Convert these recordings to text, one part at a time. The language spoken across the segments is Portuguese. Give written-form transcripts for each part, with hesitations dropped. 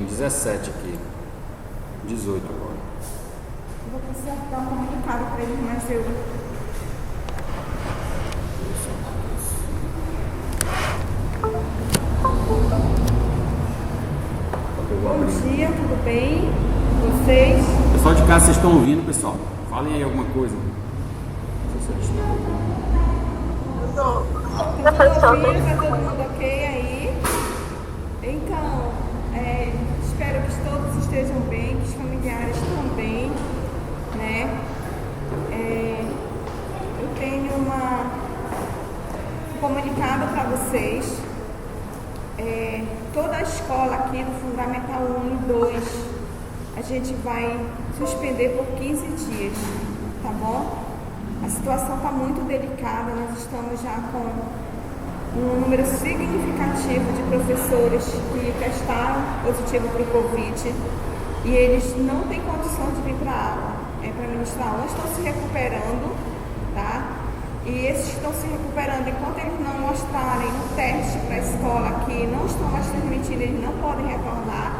17 aqui. 18 agora. Eu vou precisar dar um comunicado para ele, mas eu... Bom dia, tudo bem? Vocês? Pessoal de casa, vocês estão ouvindo, pessoal? Falem aí alguma coisa. Não sei se eles estão ouvindo. Tá tudo ouvindo? Tá todo mundo ok aí? Então, espero que todos estejam bem, que os familiares estão bem, né? Eu tenho um comunicado para vocês. Toda a escola aqui do Fundamental 1 e 2, a gente vai suspender por 15 dias, tá bom? A situação está muito delicada, nós estamos já com um número significativo de professores que testaram positivo para o Covid e eles não têm condição de vir para a aula, para ministrar aula, estão se recuperando, tá? E esses estão se recuperando, enquanto eles não mostrarem um teste para a escola que não estão mais transmitindo, eles não podem retornar.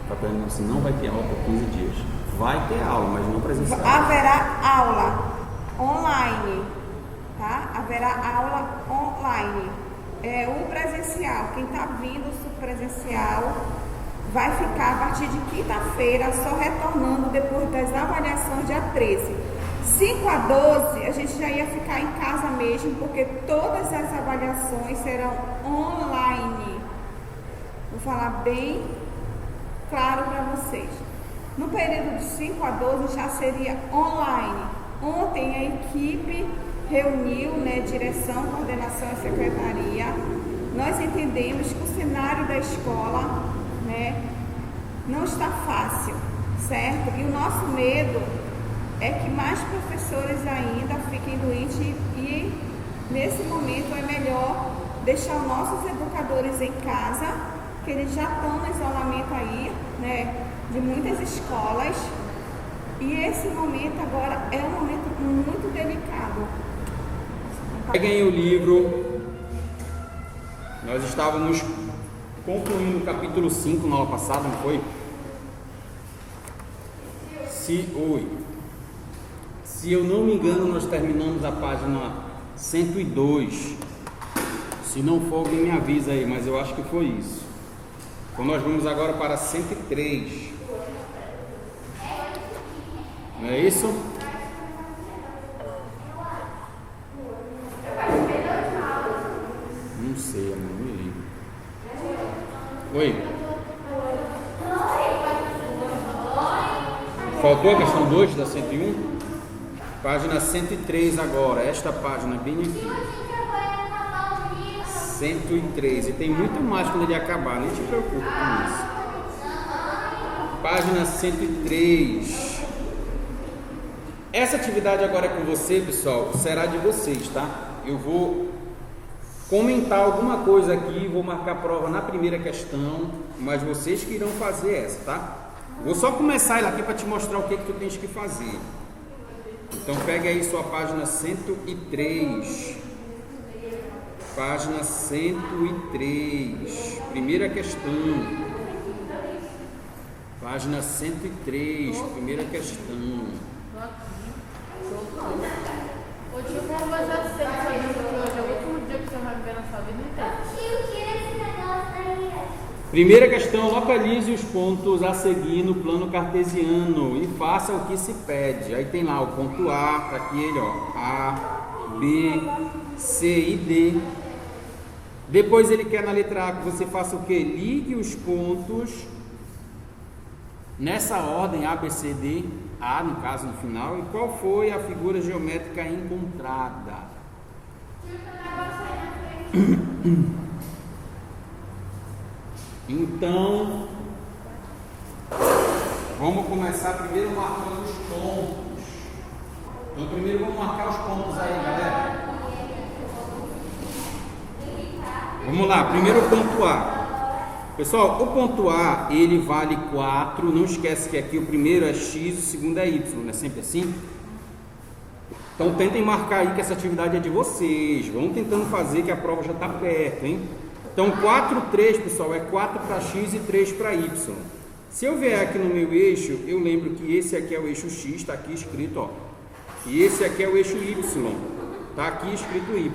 Está perguntando se não vai ter aula por 15 dias. Vai ter aula, mas não presencial. Haverá aula online, tá? Haverá aula online. O presencial, quem está vindo o presencial vai ficar a partir de quinta-feira, só retornando depois das avaliações dia 13. 5 a 12, a gente já ia ficar em casa mesmo, porque todas as avaliações serão online. Vou falar bem claro para vocês. No período de 5 a 12 já seria online. Ontem a equipe reuniu, direção, coordenação e secretaria. Nós entendemos que o cenário da escola, não está fácil, certo? E o nosso medo é que mais professores ainda fiquem doentes e nesse momento é melhor deixar os nossos educadores em casa, que eles já estão no isolamento aí, de muitas escolas, e esse momento agora é um momento muito delicado. Peguem o livro. Nós estávamos concluindo o capítulo 5 na aula passada, não foi? Se eu não me engano, nós terminamos a página 102. Se não for, alguém me avisa aí, mas eu acho que foi isso. Então nós vamos agora para 103. Não é isso? Não sei, amor, me liga. Oi? Faltou a questão 2 da 101? Página 103 agora, esta página bem aqui. 103, e tem muito mais quando ele acabar, nem te preocupe com isso. Página 103. Essa atividade agora é com você, pessoal, será de vocês, tá? Eu vou comentar alguma coisa aqui, vou marcar a prova na primeira questão, mas vocês que irão fazer essa, tá? Vou só começar ela aqui para te mostrar o que tu tens que fazer. Então pegue aí sua página 103. Página 103. Primeira questão. Página 103. Primeira questão. Ô tio, como vai ser assim, sabendo que hoje é o último dia que você vai viver na sua vida inteira? Tio, tira esse negócio aí. Primeira questão, localize os pontos a seguir no plano cartesiano e faça o que se pede. Aí tem lá o ponto A, tá aqui ele, ó, A, B, C e D. Depois ele quer na letra A que você faça o que? Ligue os pontos nessa ordem A, B, C, D, A no caso no final, e qual foi a figura geométrica encontrada? Então, vamos começar primeiro marcando os pontos. Então, primeiro vamos marcar os pontos aí, galera. Vamos lá, primeiro o ponto A. Pessoal, o ponto A, ele vale 4. Não esquece que aqui o primeiro é X, o segundo é Y, não é sempre assim? Então, tentem marcar aí que essa atividade é de vocês. Vão tentando fazer que a prova já está perto, hein? Então 4, 3, pessoal, é 4 para x e 3 para y. Se eu vier aqui no meu eixo, eu lembro que esse aqui é o eixo x, está aqui escrito, ó. E esse aqui é o eixo y, está aqui escrito y.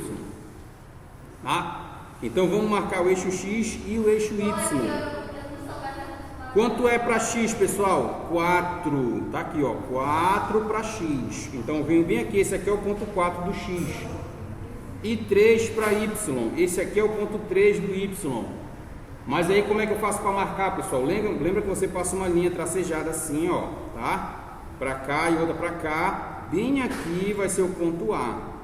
Tá? Então vamos marcar o eixo x e o eixo y. Quanto é para x, pessoal? 4. Tá aqui, ó. 4 para x. Então vem bem aqui, esse aqui é o ponto 4 do x. E 3 para y. Esse aqui é o ponto 3 do y. Mas aí como é que eu faço para marcar, pessoal? Lembra que você passa uma linha tracejada assim, ó, tá? Para cá e outra para cá. Bem aqui vai ser o ponto A.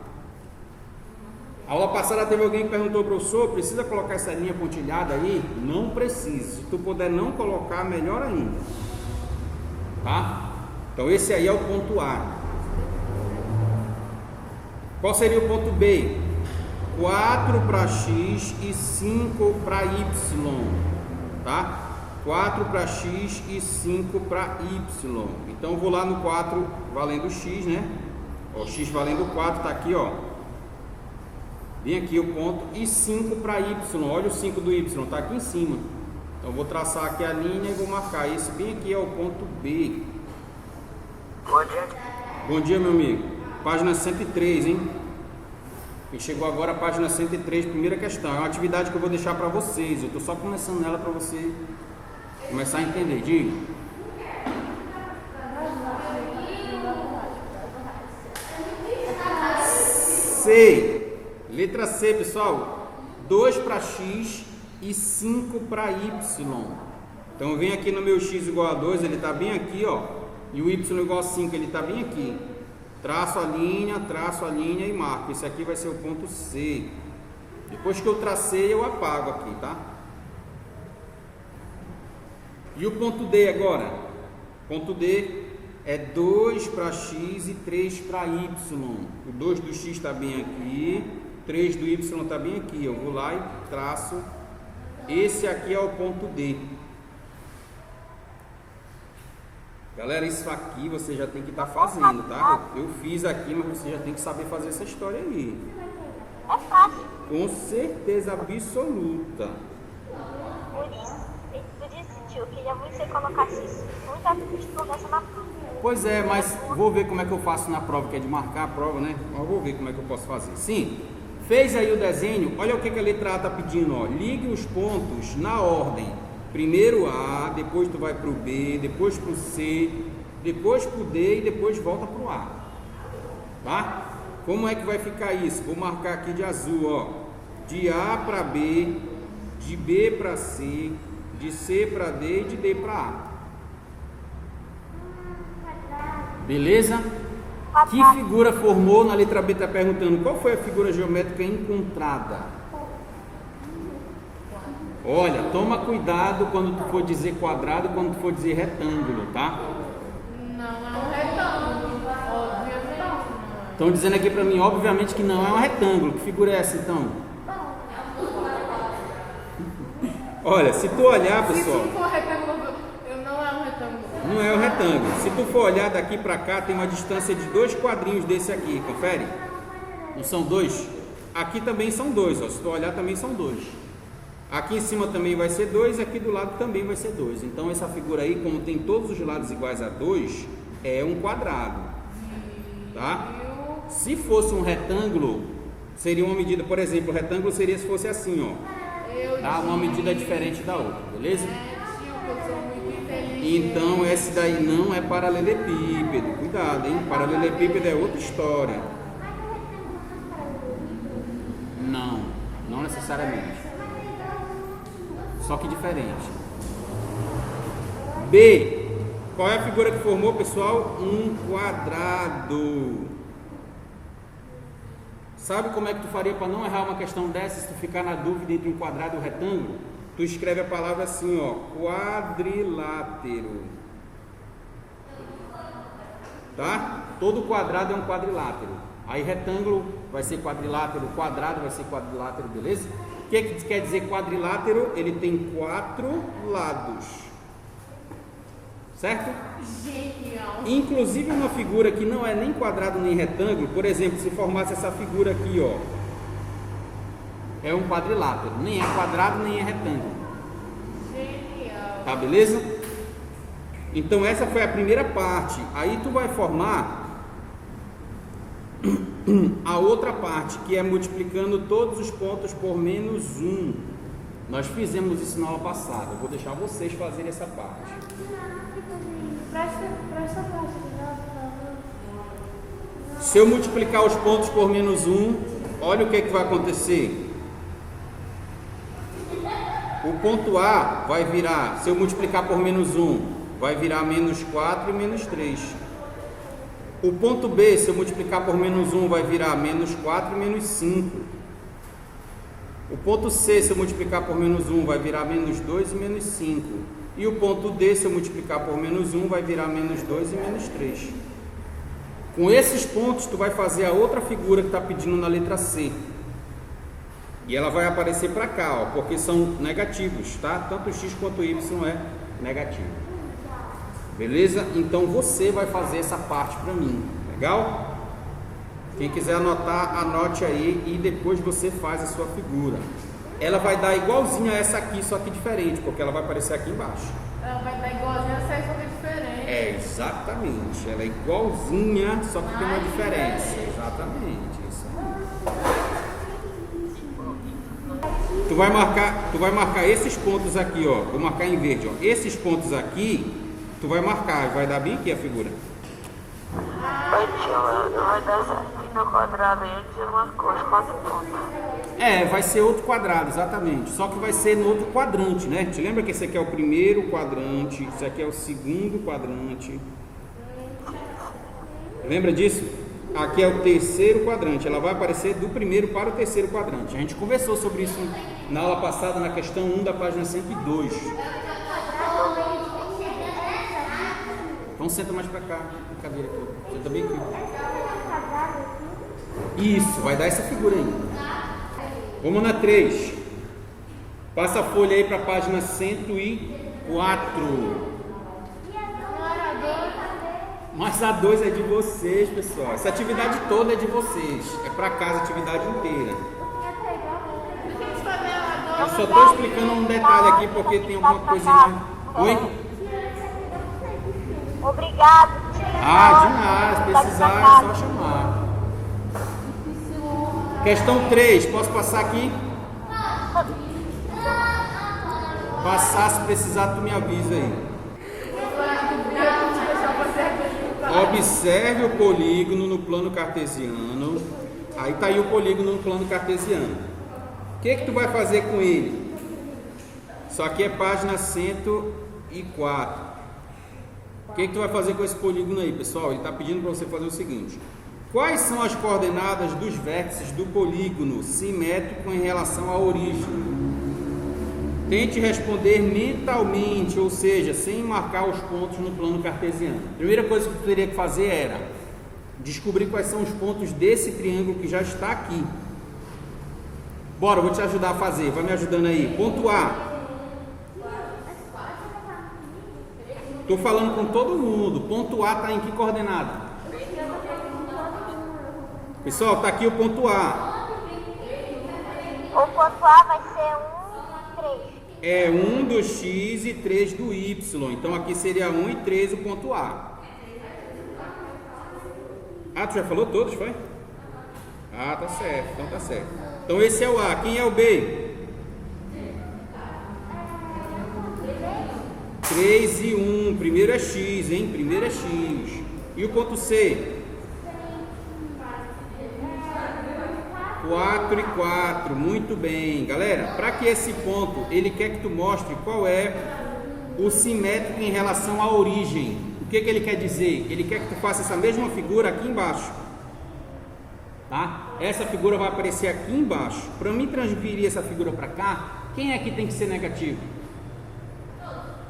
A aula passada teve alguém que perguntou, professor, precisa colocar essa linha pontilhada aí? Não precisa. Se tu puder não colocar, melhor ainda. Tá? Então esse aí é o ponto A. Qual seria o ponto B? 4 para x e 5 para y. Tá? 4 para x e 5 para y. Então eu vou lá no 4 valendo x, né? Ó, x valendo 4, tá aqui, ó. Vem aqui o ponto e 5 para y, olha o 5 do y, está aqui em cima. Então vou traçar aqui a linha e vou marcar. Esse bem aqui é o ponto B. Bom dia. Bom dia, meu amigo. Página 103, hein? Quem chegou agora, a página 103, primeira questão. É uma atividade que eu vou deixar para vocês. Eu estou só começando nela para você começar a entender. Diga. C. Letra C, pessoal, 2 para x e 5 para y. Então vem aqui no meu x igual a 2, ele está bem aqui, ó. E o y igual a 5, ele está bem aqui. Traço a linha e marco. Esse aqui vai ser o ponto C. Depois que eu tracei, eu apago aqui, tá? E o ponto D agora? Ponto D é 2 para x e 3 para y. O 2 do x está bem aqui. 3 do y está bem aqui, eu vou lá e traço. Esse aqui é o ponto D. Galera, isso aqui você já tem que estar fazendo, tá? Eu fiz aqui, mas você já tem que saber fazer essa história aí. É fácil. Com certeza absoluta. Por isso, tio, eu queria muito que você colocasse isso. Muita estudasse na prova. Pois é, mas vou ver como é que eu faço na prova, que é de marcar a prova, né? Mas vou ver como é que eu posso fazer. Sim. Fez aí o desenho, olha o que a letra A está pedindo, ó. Ligue os pontos na ordem. Primeiro A, depois tu vai para o B, depois para o C, depois para o D e depois volta para o A. Tá? Como é que vai ficar isso? Vou marcar aqui de azul, ó. De A para B, de B para C, de C para D e de D para A. Beleza? Que figura formou? Na letra B está perguntando qual foi a figura geométrica encontrada. Olha, toma cuidado quando tu for dizer quadrado, quando tu for dizer retângulo, tá? Não é um retângulo, obviamente não é. Estão dizendo aqui pra mim, obviamente que não é um retângulo. Que figura é essa então? Olha, se tu olhar, Se pessoal, não for retângulo, não é um retângulo. não é um retângulo. Se tu for olhar daqui pra cá, tem uma distância de 2 quadrinhos desse aqui, confere? Não são 2? Aqui também são 2, ó. Se tu olhar também são 2. Aqui em cima também vai ser 2 e aqui do lado também vai ser 2. Então essa figura aí, como tem todos os lados iguais a 2, é um quadrado. Tá? Se fosse um retângulo, seria uma medida, por exemplo, o retângulo seria se fosse assim, ó. Tá? Uma medida diferente da outra, beleza? Então esse daí não é paralelepípedo. Cuidado, hein? Paralelepípedo é outra história. Não necessariamente. Só que diferente. B. Qual é a figura que formou, pessoal? Um quadrado. Sabe como é que tu faria para não errar uma questão dessa, se tu ficar na dúvida entre um quadrado e um retângulo? Tu escreve a palavra assim, ó, quadrilátero. Tá? Todo quadrado é um quadrilátero. Aí retângulo vai ser quadrilátero, quadrado vai ser quadrilátero, beleza? O que quer dizer quadrilátero? Ele tem 4 lados. Certo? Genial. Inclusive uma figura que não é nem quadrado nem retângulo, por exemplo, se formasse essa figura aqui, ó. é um quadrilátero, nem é quadrado nem é retângulo. Genial. Tá, beleza? Então essa foi a primeira parte. Aí tu vai formar a outra parte, que é multiplicando todos os pontos por menos 1. Nós fizemos isso na aula passada. Eu vou deixar vocês fazerem essa parte. Presta parte. Se eu multiplicar os pontos por menos 1, olha o que vai acontecer. O ponto A vai virar, se eu multiplicar por menos 1, vai virar menos 4 e menos 3. O ponto B, se eu multiplicar por menos 1, vai virar menos 4 e menos 5. O ponto C, se eu multiplicar por menos 1, vai virar menos 2 e menos 5. E o ponto D, se eu multiplicar por menos 1, vai virar menos 2 e menos 3. Com esses pontos, tu vai fazer a outra figura que está pedindo na letra C. E ela vai aparecer para cá, ó, porque são negativos, tá? Tanto o x quanto o y é negativo. Beleza? Então você vai fazer essa parte para mim. Legal? Quem quiser anotar, anote aí e depois você faz a sua figura. Ela vai dar igualzinha a essa aqui, só que diferente, porque ela vai aparecer aqui embaixo. Ela vai dar igualzinha a essa, só que é diferente. É, exatamente. Ela é igualzinha, só que tem uma diferença. Diferente. Exatamente. Isso aí. Tu vai marcar esses pontos aqui, ó. Vou marcar em verde, ó. Esses pontos aqui, tu vai marcar. Vai dar bem aqui a figura. Vai dar aqui no quadrado aí, de umas cores, 4 pontos. É, vai ser outro quadrado, exatamente. Só que vai ser no outro quadrante, né? Te lembra que esse aqui é o primeiro quadrante, esse aqui é o segundo quadrante. Lembra disso? Aqui é o terceiro quadrante. Ela vai aparecer do primeiro para o terceiro quadrante. A gente conversou sobre isso na aula passada, na questão 1 da página 102. Então senta mais pra cá, na cadeira aqui. Senta bem aqui. Isso, vai dar essa figura aí. Vamos na 3. Passa a folha aí para a página 104. Mas a 2 é de vocês, pessoal. Essa atividade toda é de vocês. É para casa, a atividade inteira. Eu só estou explicando um detalhe aqui porque tem alguma coisinha mais. Oi? Obrigado. Ah, demais. Se precisar é só chamar. Questão 3. Posso passar aqui? Passar, se precisar, tu me avisa aí. Observe o polígono no plano cartesiano. Aí está aí o polígono no plano cartesiano. O que tu vai fazer com ele? Isso aqui é página 104. O que tu vai fazer com esse polígono aí, pessoal? Ele está pedindo para você fazer o seguinte. Quais são as coordenadas dos vértices do polígono simétrico em relação à origem? Tente responder mentalmente, ou seja, sem marcar os pontos no plano cartesiano. A primeira coisa que tu teria que fazer era descobrir quais são os pontos desse triângulo que já está aqui. Bora, eu vou te ajudar a fazer. Vai me ajudando aí. Ponto A. Estou falando com todo mundo. Ponto A está em que coordenada? Pessoal, está aqui o ponto A. O ponto A vai ser 1 e 3. É 1 do X e 3 do Y. Então aqui seria 1 e 3 o ponto A. Ah, tu já falou todos, foi? Ah, tá certo. Então tá certo. Então esse é o A. Quem é o B? 3 e 1. Primeiro é X, hein? Primeiro é X. E o ponto C? 4 e 4, muito bem. Galera, para que esse ponto, ele quer que tu mostre qual é o simétrico em relação à origem. O que ele quer dizer? Ele quer que tu faça essa mesma figura aqui embaixo. Tá? Essa figura vai aparecer aqui embaixo. Para mim transferir essa figura para cá, quem é que tem que ser negativo?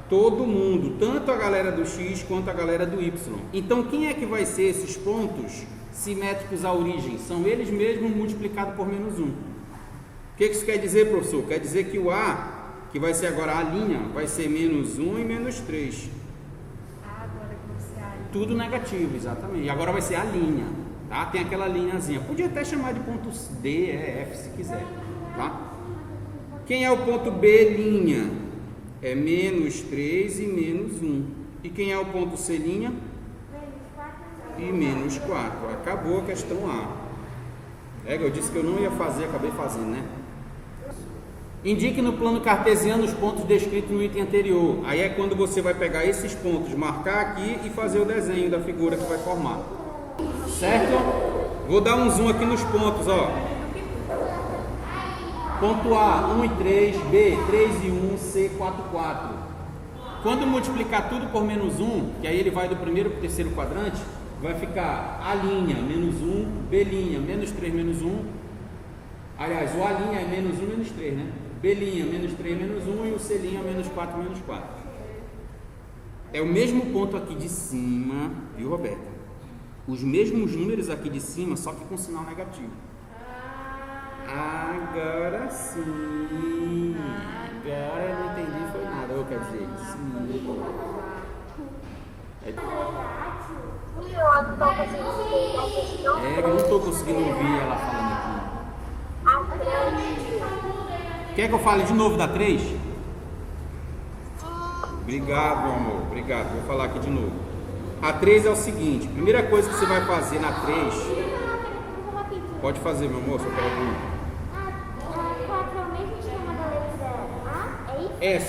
Todo mundo, tanto a galera do X quanto a galera do Y. Então quem é que vai ser esses pontos simétricos à origem? São eles mesmos multiplicados por menos 1. O que isso quer dizer, professor? Quer dizer que o A, que vai ser agora a linha, vai ser menos 1 e menos 3. Agora que você acha. Tudo negativo, exatamente. E agora vai ser a linha, tá? Tem aquela linhazinha. Podia até chamar de pontos D, E, F, se quiser. tá? Quem é o ponto B'? É menos 3 e menos 1. E quem é o ponto C'? E menos 4. Acabou a questão A. Eu disse que eu não ia fazer, acabei fazendo, né? Indique no plano cartesiano os pontos descritos no item anterior. Aí é quando você vai pegar esses pontos, marcar aqui e fazer o desenho da figura que vai formar. Certo? Vou dar um zoom aqui nos pontos, ó. Ponto A, 1 e 3, B, 3 e 1, C, 4, 4. Quando multiplicar tudo por menos 1, que aí ele vai do primeiro para o terceiro quadrante, vai ficar A', menos 1, B', menos 3, menos 1. Aliás, o A' é menos 1, menos 3, né? B', menos 3, menos 1 e o C', menos 4, menos 4. É o mesmo ponto aqui de cima, viu, Roberta? Os mesmos números aqui de cima, só que com sinal negativo. Agora sim. Agora eu não entendi, foi nada. Eu quero dizer, sim. Eu não estou conseguindo ouvir ela falando aqui. Quer que eu fale de novo da 3? Obrigado, meu amor. Obrigado. Vou falar aqui de novo. A 3 é o seguinte. Primeira coisa que você vai fazer na 3. Pode fazer, meu amor, se eu quero ouvir.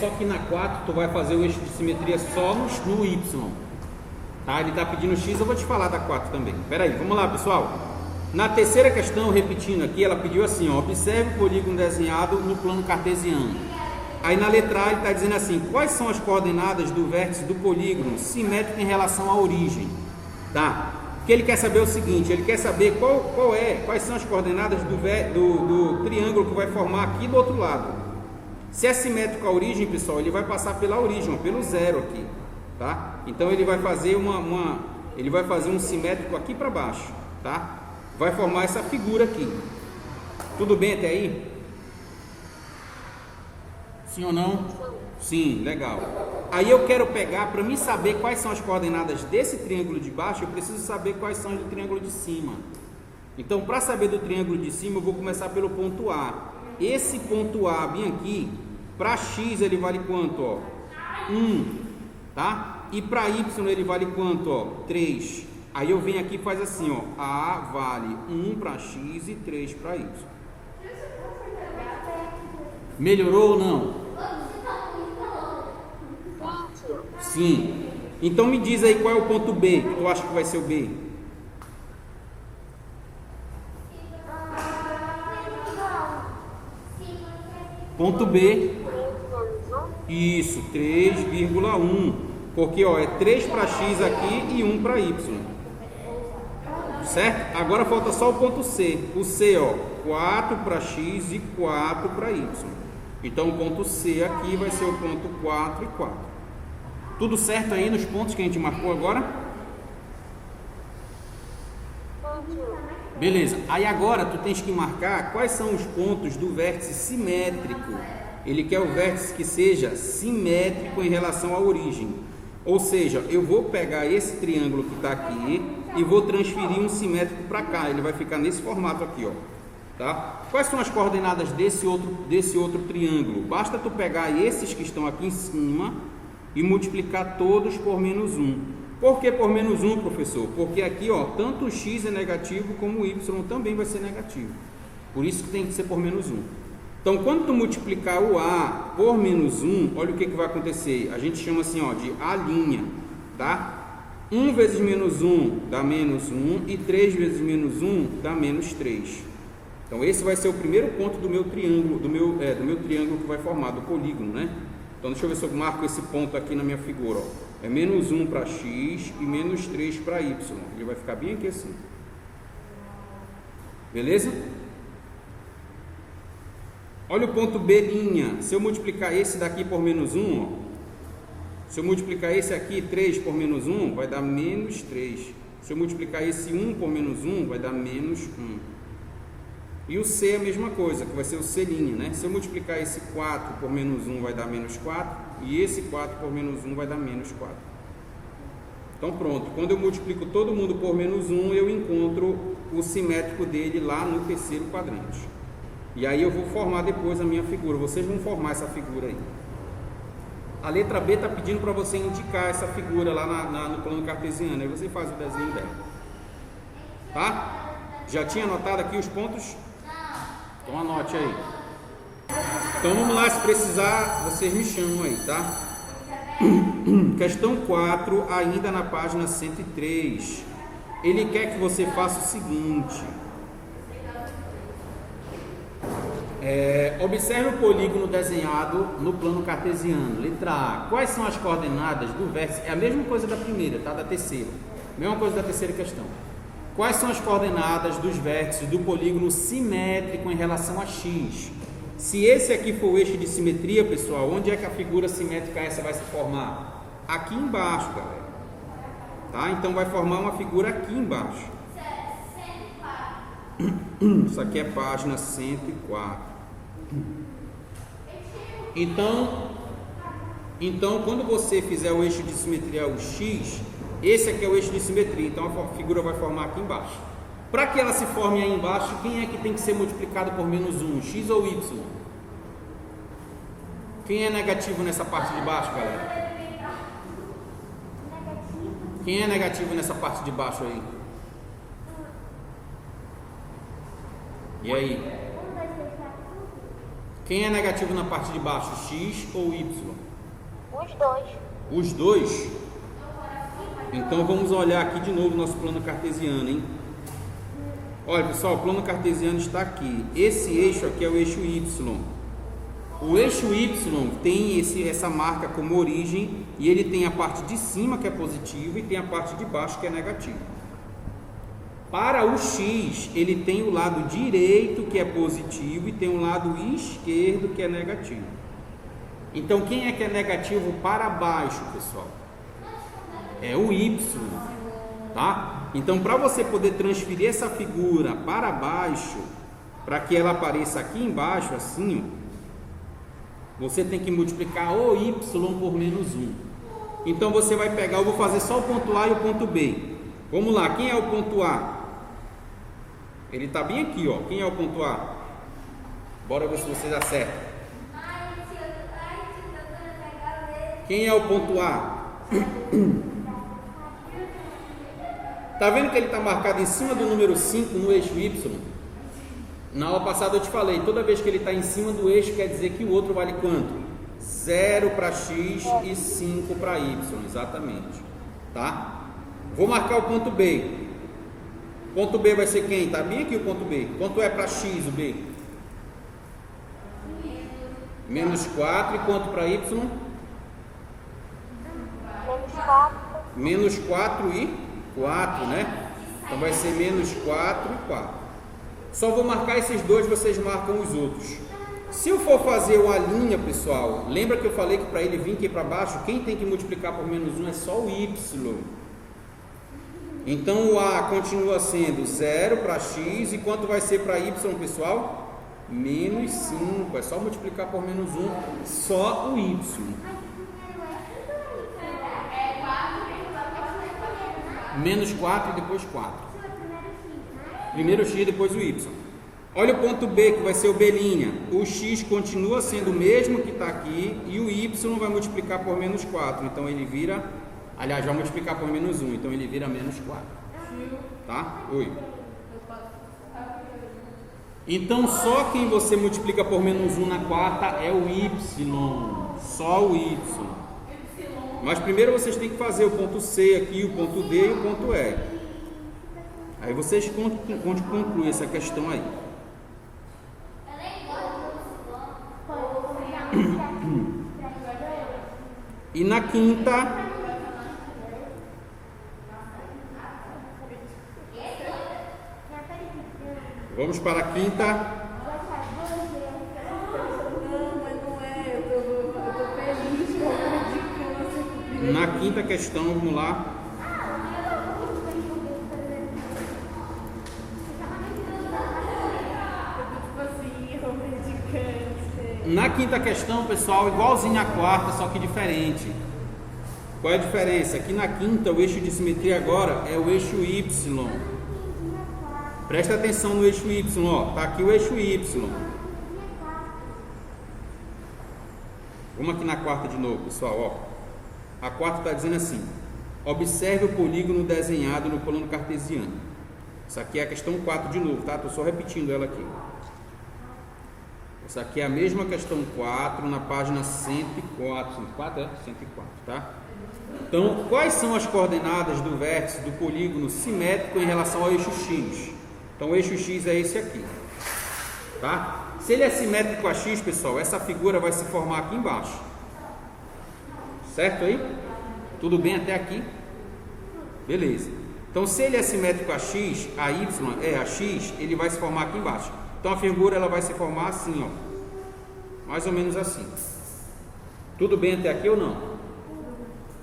Só que na 4 tu vai fazer o eixo de simetria só no Y. Tá? Ele está pedindo X, eu vou te falar da 4 também. Espera aí, vamos lá, pessoal. Na terceira questão, repetindo aqui, ela pediu assim, ó, observe o polígono desenhado no plano cartesiano. Aí na letra A ele está dizendo assim, quais são as coordenadas do vértice do polígono simétrico em relação à origem? Tá? O que ele quer saber é o seguinte, ele quer saber quais são as coordenadas do triângulo que vai formar aqui do outro lado. Se é simétrico à origem, pessoal, ele vai passar pela origem, ó, pelo zero aqui, tá? Então ele vai fazer ele vai fazer um simétrico aqui para baixo, tá? Vai formar essa figura aqui. Tudo bem até aí? Sim ou não? Sim, legal. Aí eu quero pegar, para mim saber quais são as coordenadas desse triângulo de baixo, eu preciso saber quais são as do triângulo de cima. Então, para saber do triângulo de cima, eu vou começar pelo ponto A. Esse ponto A bem aqui, para X ele vale quanto? Ó? 1, tá? E para Y ele vale quanto? Ó? 3. Aí eu venho aqui e faz assim, ó. A vale 1 para X e 3 para Y. Melhorou ou não? Sim. Então me diz aí qual é o ponto B, que tu acha que vai ser o B? Ponto B, isso, 3,1, porque ó, é 3 para X aqui e 1 para Y, certo? Agora falta só o ponto C, o C, ó, 4 para X e 4 para Y, então o ponto C aqui vai ser o ponto 4 e 4, tudo certo aí nos pontos que a gente marcou agora? Beleza, aí agora tu tens que marcar quais são os pontos do vértice simétrico. Ele quer o vértice que seja simétrico em relação à origem. Ou seja, eu vou pegar esse triângulo que está aqui e vou transferir um simétrico para cá. Ele vai ficar nesse formato aqui, ó. Tá? Quais são as coordenadas desse outro triângulo? Basta tu pegar esses que estão aqui em cima e multiplicar todos por menos 1. Por que por menos 1, professor? Porque aqui, ó, tanto o X é negativo como o Y também vai ser negativo. Por isso que tem que ser por menos 1. Então, quando tu multiplicar o A por menos 1, olha o que vai acontecer. A gente chama assim, ó, de A', tá? 1 vezes menos 1 dá menos 1 e 3 vezes menos 1 dá menos 3. Então, esse vai ser o primeiro ponto do meu triângulo, do meu triângulo que vai formar, do polígono, né? Então, deixa eu ver se eu marco esse ponto aqui na minha figura, ó. É menos 1 para X e menos 3 para Y. Ele vai ficar bem aqui assim. Beleza? Olha o ponto B'. Se eu multiplicar esse daqui por menos 1, ó. Se eu multiplicar esse aqui, 3 por menos 1, vai dar menos 3. Se eu multiplicar esse 1 por menos 1, vai dar menos 1. E o C é a mesma coisa, que vai ser o C', né? Se eu multiplicar esse 4 por menos 1, vai dar menos 4. E esse 4 por menos 1 vai dar menos 4. Então pronto, quando eu multiplico todo mundo por menos 1, eu encontro o simétrico dele lá no terceiro quadrante. E aí eu vou formar depois a minha figura. Vocês vão formar essa figura aí. A letra B está pedindo para você indicar essa figura lá no plano cartesiano. Aí você faz o desenho dela. Tá? Já tinha anotado aqui os pontos? Então anote aí. Então vamos lá, se precisar, vocês me chamam aí, tá? Questão 4, ainda na página 103. Ele quer que você faça o seguinte. Observe o polígono desenhado no plano cartesiano. Letra A. Quais são as coordenadas do vértice? É a mesma coisa da primeira, tá? Da terceira. Mesma coisa da terceira questão. Quais são as coordenadas dos vértices do polígono simétrico em relação a x? Se esse aqui for o eixo de simetria, pessoal, onde é que a figura simétrica essa vai se formar? Aqui embaixo, galera. Tá? Então vai formar uma figura aqui embaixo. Isso aqui é página 104. Então, quando você fizer o eixo de simetria o x, esse aqui é o eixo de simetria. Então a figura vai formar aqui embaixo. Para que ela se forme aí embaixo, quem é que tem que ser multiplicado por menos 1? X ou y? Quem é negativo nessa parte de baixo, galera? Quem é negativo nessa parte de baixo aí? E aí? Quem é negativo na parte de baixo? X ou y? Os dois. Os dois? Então vamos olhar aqui de novo o nosso plano cartesiano, hein? Olha, pessoal, o plano cartesiano está aqui. Esse eixo aqui é o eixo Y. O eixo Y tem essa marca como origem e ele tem a parte de cima que é positiva e tem a parte de baixo que é negativa. Para o X, ele tem o lado direito que é positivo e tem o lado esquerdo que é negativo. Então, quem é que é negativo para baixo, pessoal? É o Y, tá? Então, para você poder transferir essa figura para baixo, para que ela apareça aqui embaixo, assim, ó, você tem que multiplicar o Y por menos 1. Então, você vai pegar, eu vou fazer só o ponto A e o ponto B. Vamos lá, quem é o ponto A? Ele está bem aqui, ó. Quem é o ponto A? Bora ver se vocês acertam. Quem é o ponto A? Tá vendo que ele está marcado em cima do número 5 no eixo Y? Na aula passada eu te falei, toda vez que ele está em cima do eixo, quer dizer que o outro vale quanto? 0 para X e 5 para Y, exatamente. Tá? Vou marcar o ponto B. Ponto B vai ser quem? Tá bem aqui o ponto B. Quanto é para X o B? Menos 4. E quanto para Y? Menos 4. Menos 4 e 4, né? Então vai ser menos 4 e 4. Só vou marcar esses dois, vocês marcam os outros. Se eu for fazer uma linha, pessoal, lembra que eu falei que para ele vir aqui para baixo, quem tem que multiplicar por menos 1 é só o Y. Então o A continua sendo 0 para X, e quanto vai ser para Y, pessoal? Menos 5, é só multiplicar por menos 1, só o Y. Menos 4 e depois 4. Primeiro o X, depois o Y. Olha o ponto B, que vai ser o B'. O X continua sendo o mesmo que está aqui, e o Y vai multiplicar por menos 4, então ele vira... Aliás, vai multiplicar por menos 1, então ele vira menos 4. Tá? Oi. Então, só quem você multiplica por menos 1 na quarta é o Y. Só o Y. Mas primeiro vocês têm que fazer o ponto C aqui, o ponto D e o ponto E. Aí vocês concluem essa questão aí. E na quinta... Vamos para a quinta. Não, mas não é. Eu tô feliz com a dica. Na quinta questão, vamos lá. Na quinta questão, pessoal, igualzinho à quarta, só que diferente. Qual é a diferença? Aqui na quinta, o eixo de simetria agora é o eixo Y. Presta atenção no eixo Y, ó. Tá aqui o eixo Y. Vamos aqui na quarta de novo, pessoal, ó. A quarta está dizendo assim: observe o polígono desenhado no plano cartesiano. Isso aqui é a questão 4 de novo, tá? Estou só repetindo ela aqui. Essa aqui é a mesma questão 4 na página 104. 104, é? 104, tá? Então, quais são as coordenadas do vértice do polígono simétrico em relação ao eixo X? Então, o eixo X é esse aqui, tá? Se ele é simétrico a X, pessoal, essa figura vai se formar aqui embaixo. Certo aí? Tudo bem até aqui? Beleza. Então, se ele é simétrico a X, a Y é a X, ele vai se formar aqui embaixo. Então, a figura ela vai se formar assim, ó. Mais ou menos assim. Tudo bem até aqui ou não?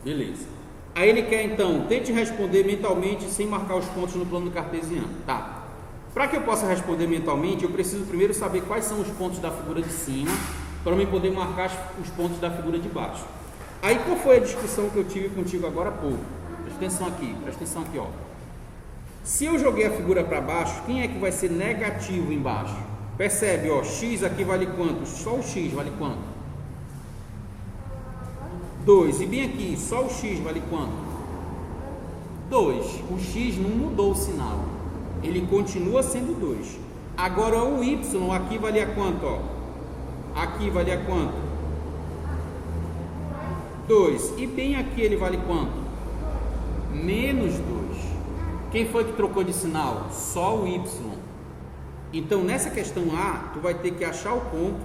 Beleza. Aí ele quer, então, tente responder mentalmente sem marcar os pontos no plano cartesiano. Tá. Para que eu possa responder mentalmente, eu preciso primeiro saber quais são os pontos da figura de cima, para eu poder marcar os pontos da figura de baixo. Aí, qual foi a discussão que eu tive contigo agora há pouco? Presta atenção aqui, ó. Se eu joguei a figura para baixo, quem é que vai ser negativo embaixo? Percebe, ó, x aqui vale quanto? Só o x vale quanto? 2. E bem aqui, só o x vale quanto? 2. O x não mudou o sinal. Ele continua sendo 2. Agora o y aqui valia quanto, ó? Aqui valia quanto? 2. E bem aqui ele vale quanto? Menos 2. Quem foi que trocou de sinal? Só o y. Então nessa questão A, tu vai ter que achar o ponto,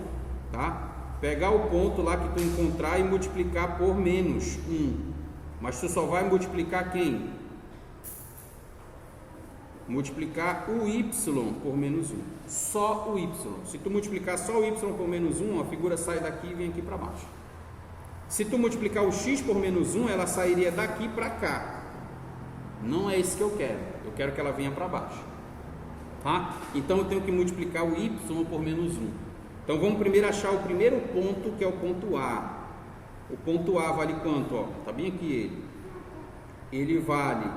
tá? Pegar o ponto lá que tu encontrar e multiplicar por menos 1. Mas tu só vai multiplicar quem? Multiplicar o y por menos 1. Só o y. Se tu multiplicar só o y por menos 1, a figura sai daqui e vem aqui para baixo. Se tu multiplicar o x por menos 1, ela sairia daqui para cá. Não é isso que eu quero. Eu quero que ela venha para baixo. Tá? Então eu tenho que multiplicar o y por menos 1. Então vamos primeiro achar o primeiro ponto, que é o ponto A. O ponto A vale quanto? Ó? Tá bem aqui ele. Ele vale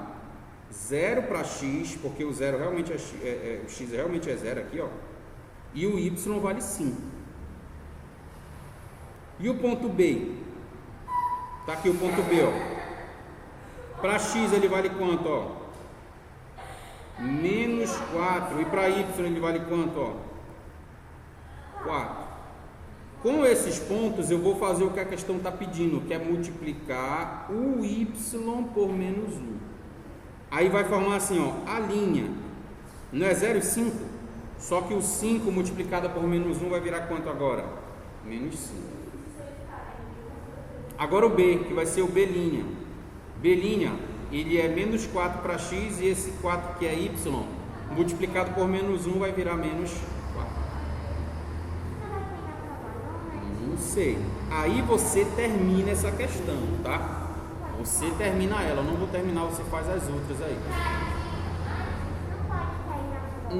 0 para x, porque o 0 realmente o x realmente é 0 aqui, ó. E o y vale 5. E o ponto B? Tá aqui o ponto B, ó. Para x ele vale quanto, ó? Menos 4. E para y ele vale quanto, ó? 4. Com esses pontos eu vou fazer o que a questão está pedindo, que é multiplicar o y por menos 1. Aí vai formar assim, ó, a linha. Não é 0 e 5? Só que o 5 multiplicado por menos 1 vai virar quanto agora? Menos 5. Agora o B, que vai ser o B'. B', ele é menos 4 para x, e esse 4 que é y, multiplicado por menos 1 vai virar menos 4. Não sei. Aí você termina essa questão, tá? Você termina ela, eu não vou terminar, você faz as outras aí.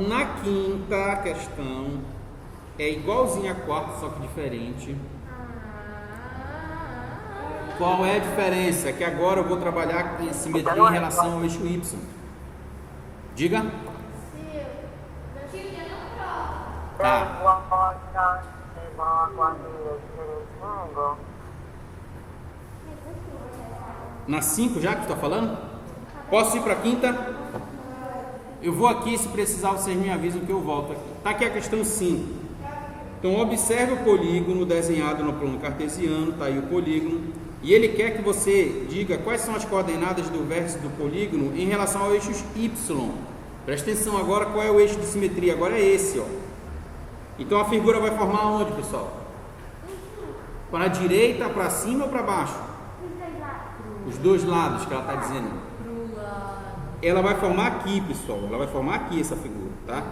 Na quinta questão, é igualzinha a quarta, só que diferente. Qual é a diferença? Que agora eu vou trabalhar com simetria em relação ao eixo Y. Diga. Tá. Na 5 já que tu está falando? Posso ir para a quinta? Eu vou aqui, se precisar vocês me avisam que eu volto aqui. Está aqui a questão 5. Então observe o polígono desenhado no plano cartesiano, está aí o polígono. E ele quer que você diga quais são as coordenadas do vértice do polígono em relação ao eixo Y. Presta atenção agora, qual é o eixo de simetria? Agora é esse, ó. Então a figura vai formar onde, pessoal? Para a direita, para cima ou para baixo? Os dois lados que ela está dizendo. Ela vai formar aqui, pessoal. Ela vai formar aqui essa figura, tá?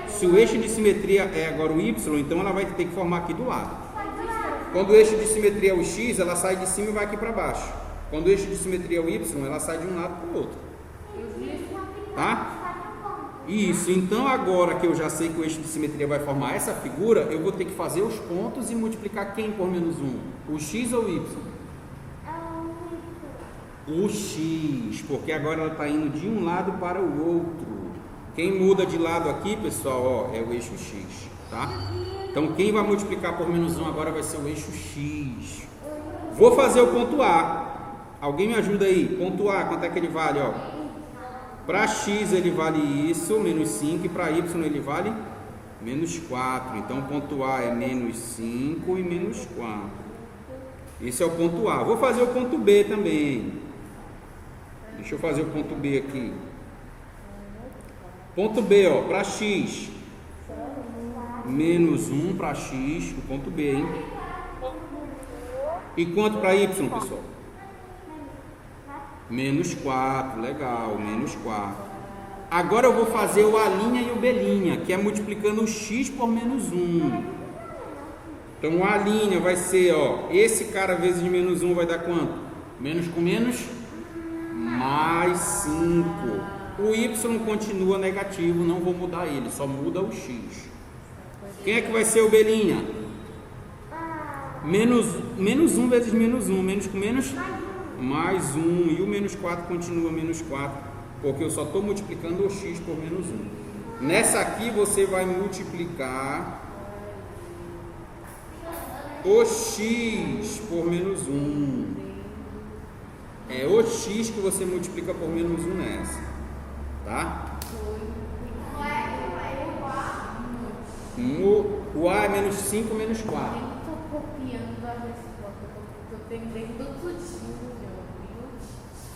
Se o eixo de simetria é agora o Y, então ela vai ter que formar aqui do lado. Quando o eixo de simetria é o X, ela sai de cima e vai aqui para baixo. Quando o eixo de simetria é o Y, ela sai de um lado para o outro. Tá? Isso. Então agora que eu já sei que o eixo de simetria vai formar essa figura, eu vou ter que fazer os pontos e multiplicar quem por menos 1? O X ou o Y? O X, porque agora ela está indo de um lado para o outro. Quem muda de lado aqui, pessoal, ó, é o eixo X, tá? Então quem vai multiplicar por menos 1 agora vai ser o eixo X. Vou fazer o ponto A. Alguém me ajuda aí? Ponto A, quanto é que ele vale? Para X ele vale isso, menos 5, e para Y ele vale menos 4. Então o ponto A é menos 5 e menos 4. Esse é o ponto A. Vou fazer o ponto B também. Deixa eu fazer o ponto B aqui. Ponto B, para X. Menos 1 para X, o ponto B, hein? E quanto para Y, pessoal? Menos 4, legal, menos 4. Agora eu vou fazer o A' e o B', que é multiplicando o X por menos 1. Então o A' vai ser, esse cara vezes menos 1 vai dar quanto? Menos com menos? Mais 5. O Y continua negativo, não vou mudar ele, só muda o X. Quem é que vai ser o B'? Menos 1 vezes menos 1, menos com menos? Mais 1, e o menos 4 continua menos 4, porque eu só estou multiplicando o X por menos 1. Nessa aqui você vai multiplicar o X por menos 1. É o X que você multiplica por menos 1 nessa, tá? O A é menos 5 menos 4. Eu não estou copiando a resposta, eu estou entendendo tudinho.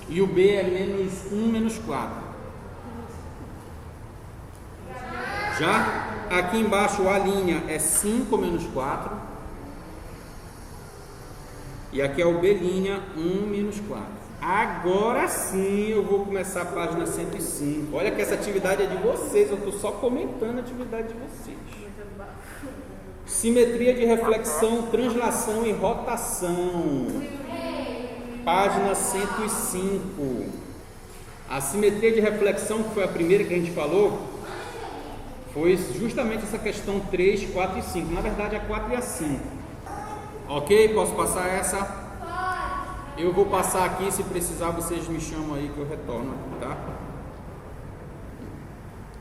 E o B é menos 1 menos 4. Já aqui embaixo o A' é 5 menos 4. E aqui é o B', 1 menos 4. Agora sim eu vou começar a página 105. Olha que essa atividade é de vocês, eu estou só comentando a atividade de vocês. Simetria de reflexão, translação e rotação. Página 105. A simetria de reflexão, que foi a primeira que a gente falou, foi justamente essa questão 3, 4 e 5. Na verdade, a 4 e a 5. Ok? Posso passar essa? Eu vou passar aqui, se precisar vocês me chamam aí que eu retorno, tá?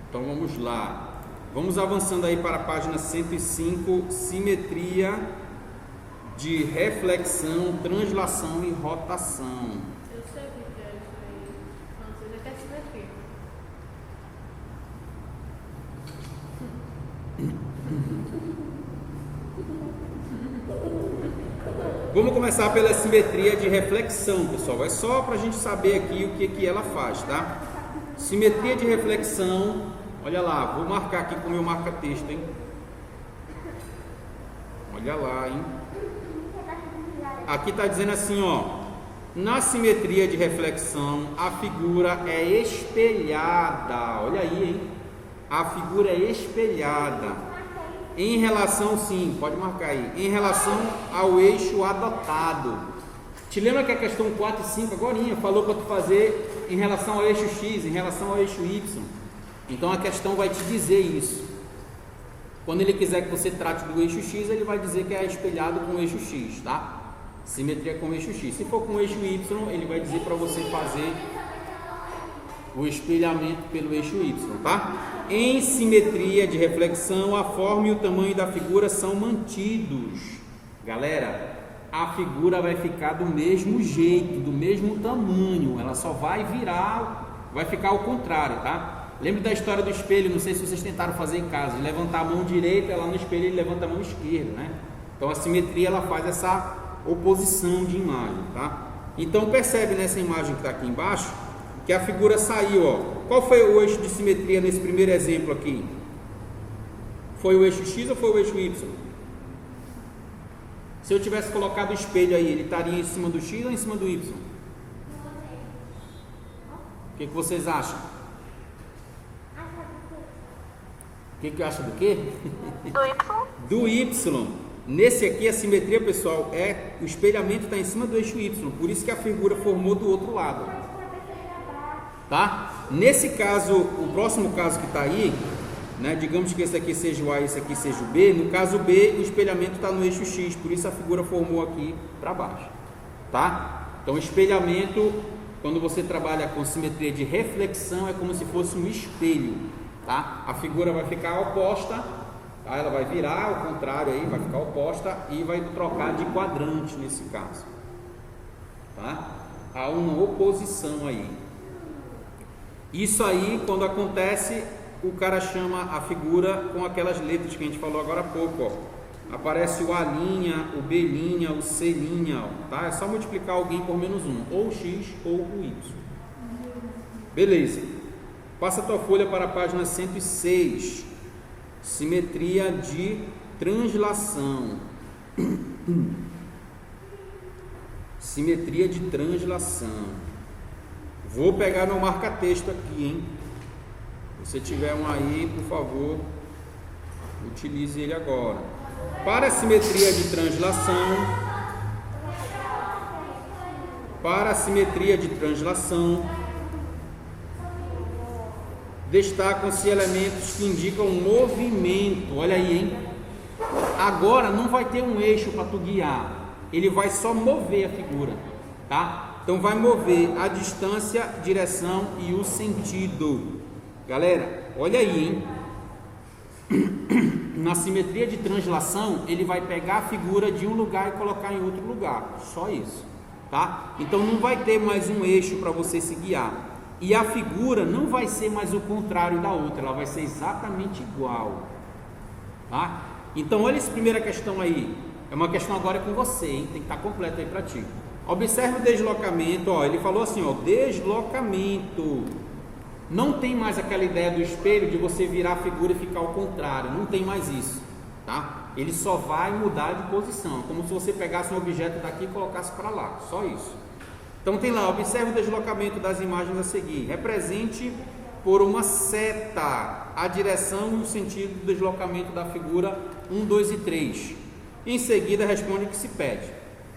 Então vamos lá. Vamos avançando aí para a página 105, simetria de reflexão, translação e rotação. Eu sei o que é isso aí. Não sei o que é simetria. Vamos começar pela simetria de reflexão, pessoal. É só para a gente saber aqui o que ela faz, tá? Simetria de reflexão, olha lá, vou marcar aqui com o meu marca-texto, hein? Olha lá, hein? Aqui está dizendo assim, na simetria de reflexão, a figura é espelhada. Olha aí, hein? A figura é espelhada. Em relação, sim, pode marcar aí. Em relação ao eixo adotado. Te lembra que a questão 4 e 5 agorinha falou para tu fazer em relação ao eixo X, em relação ao eixo Y. Então a questão vai te dizer isso. Quando ele quiser que você trate do eixo X, ele vai dizer que é espelhado com o eixo X, tá? Simetria com o eixo X. Se for com o eixo Y, ele vai dizer para você fazer o espelhamento pelo eixo Y, tá? Em simetria de reflexão, a forma e o tamanho da figura são mantidos. Galera, a figura vai ficar do mesmo jeito, do mesmo tamanho. Ela só vai virar, vai ficar ao contrário, tá? Lembre da história do espelho, não sei se vocês tentaram fazer em casa. Levantar a mão direita, lá no espelho ele levanta a mão esquerda, né? Então a simetria ela faz essa oposição de imagem, tá? Então percebe nessa imagem que está aqui embaixo que a figura saiu, Qual foi o eixo de simetria nesse primeiro exemplo aqui? Foi o eixo X ou foi o eixo Y? Se eu tivesse colocado o espelho aí, ele estaria em cima do X ou em cima do Y? O que vocês acham? O que acha do quê? Do Y? Do Y. Nesse aqui a simetria, pessoal, o espelhamento está em cima do eixo Y, por isso que a figura formou do outro lado, tá? Nesse caso, o próximo caso que está aí, né, digamos que esse aqui seja o A e esse aqui seja o B, no caso B o espelhamento está no eixo X, por isso a figura formou aqui para baixo, tá? Então espelhamento, quando você trabalha com simetria de reflexão, é como se fosse um espelho, tá? A figura vai ficar oposta, Aí ela vai virar ao contrário aí, vai ficar oposta e vai trocar de quadrante nesse caso, tá? Há uma oposição aí. Isso aí, quando acontece, o cara chama a figura com aquelas letras que a gente falou agora há pouco, ó. Aparece o A', o B', o C', ó, tá? É só multiplicar alguém por -1, ou o X ou o Y. Beleza. Passa a tua folha para a página 106. Simetria de translação. Simetria de translação. Vou pegar meu marca-texto aqui, hein? Se você tiver um aí, por favor, utilize ele agora. Para a simetria de translação, destacam-se elementos que indicam movimento. Olha aí, hein? Agora não vai ter um eixo para tu guiar. Ele vai só mover a figura, tá? Então vai mover a distância, direção e o sentido. Galera, olha aí, hein? Na simetria de translação, ele vai pegar a figura de um lugar e colocar em outro lugar. Só isso, tá? Então não vai ter mais um eixo para você se guiar. E a figura não vai ser mais o contrário da outra, ela vai ser exatamente igual, tá? Então olha essa primeira questão aí, é uma questão agora com você, hein? Tem que estar completo aí para ti. Observe o deslocamento, ó, ele falou assim, ó, deslocamento. Não tem mais aquela ideia do espelho de você virar a figura e ficar ao contrário, não tem mais isso, tá? Ele só vai mudar de posição, como se você pegasse um objeto daqui e colocasse para lá, só isso. Então tem lá, observe o deslocamento das imagens a seguir. Represente por uma seta a direção e o sentido do deslocamento da figura 1, 2 e 3. Em seguida responde o que se pede.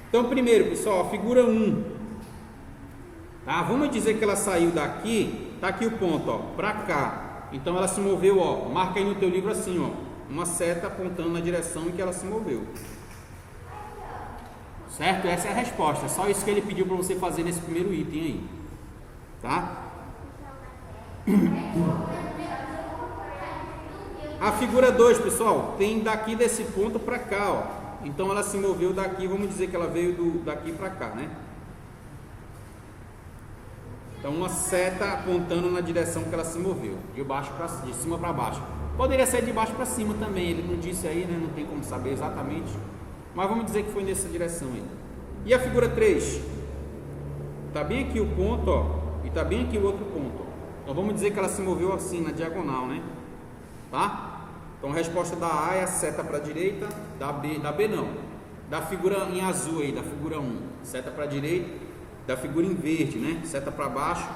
Então primeiro, pessoal, a figura 1. Tá? Vamos dizer que ela saiu daqui, tá aqui o ponto, ó, para cá. Então ela se moveu, ó, marca aí no teu livro assim, ó, uma seta apontando na direção em que ela se moveu. Certo? Essa é a resposta. É só isso que ele pediu para você fazer nesse primeiro item aí. Tá? A figura 2, pessoal, tem daqui desse ponto para cá, ó. Então ela se moveu daqui, vamos dizer que ela veio daqui para cá, né? Então uma seta apontando na direção que ela se moveu, de cima para baixo. Poderia ser de baixo para cima também, ele não disse aí, né? Não tem como saber exatamente. Mas vamos dizer que foi nessa direção aí. E a figura 3? Está bem aqui o ponto, ó, e está bem aqui o outro ponto. Ó. Então vamos dizer que ela se moveu assim, na diagonal, né? Tá? Então a resposta da A é a seta para a direita, da B não. Da figura em azul aí, da figura 1, seta para a direita, da figura em verde, né? Seta para baixo,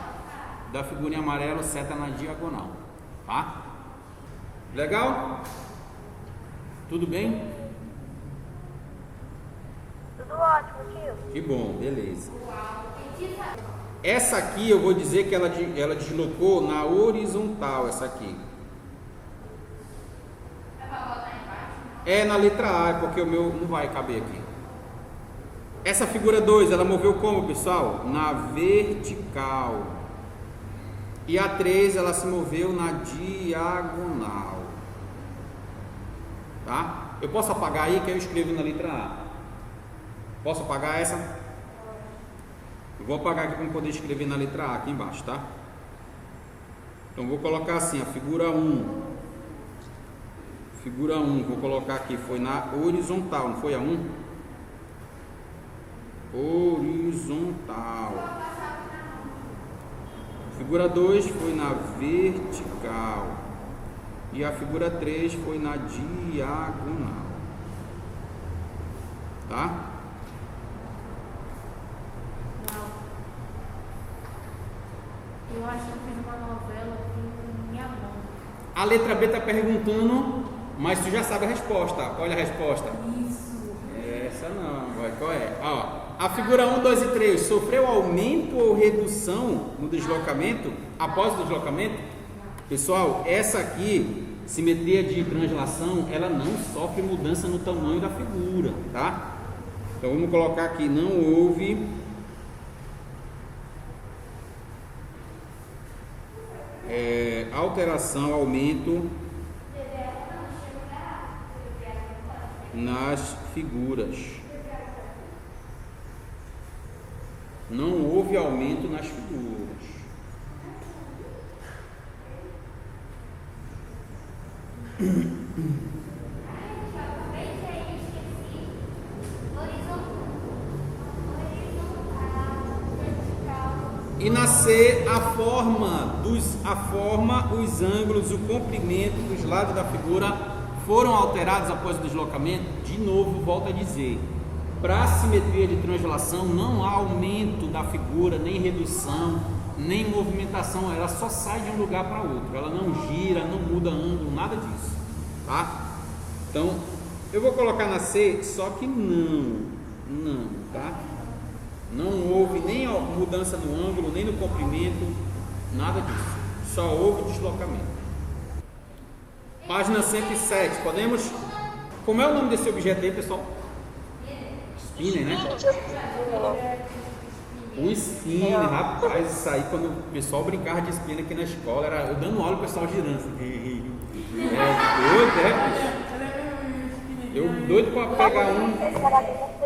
da figura em amarelo, seta na diagonal. Tá? Legal? Tudo bem? Tudo ótimo, tio. Que bom, beleza. Essa aqui eu vou dizer que ela deslocou na horizontal, essa aqui. É na letra A, porque o meu não vai caber aqui. Essa figura 2, ela moveu como, pessoal? Na vertical. E a 3, ela se moveu na diagonal. Tá? Eu posso apagar aí que eu escrevo na letra A. Posso apagar essa? Eu vou apagar aqui para poder escrever na letra A aqui embaixo, tá? Então vou colocar assim, a figura 1. Figura 1, vou colocar aqui, foi na horizontal, não foi a 1? Horizontal. Figura 2 foi na vertical. E a figura 3 foi na diagonal. Tá? Eu acho que eu fiz uma novela com minha mão. A letra B está perguntando, mas tu já sabe a resposta. Olha a resposta. Isso. Essa não, qual é? Ó, a figura 1, 2 e 3 sofreu aumento ou redução no deslocamento após o deslocamento? Pessoal, essa aqui, simetria de translação, ela não sofre mudança no tamanho da figura, tá? Então vamos colocar aqui, não houve alteração, aumento nas figuras. Não houve aumento nas figuras. E na C, a forma, os ângulos, o comprimento dos lados da figura foram alterados após o deslocamento. De novo, volto a dizer, para a simetria de translação não há aumento da figura, nem redução, nem movimentação, ela só sai de um lugar para outro, ela não gira, não muda ângulo, nada disso, tá? Então, eu vou colocar na C, só que não, tá? Não houve nem mudança no ângulo, nem no comprimento, nada disso, só houve deslocamento. Página 107, podemos? Como é o nome desse objeto aí, pessoal? Spinner, né? O spinner, rapaz, isso aí, quando o pessoal brincava de spinner aqui na escola, era eu dando aula e o pessoal girando assim. Eu doido para pegar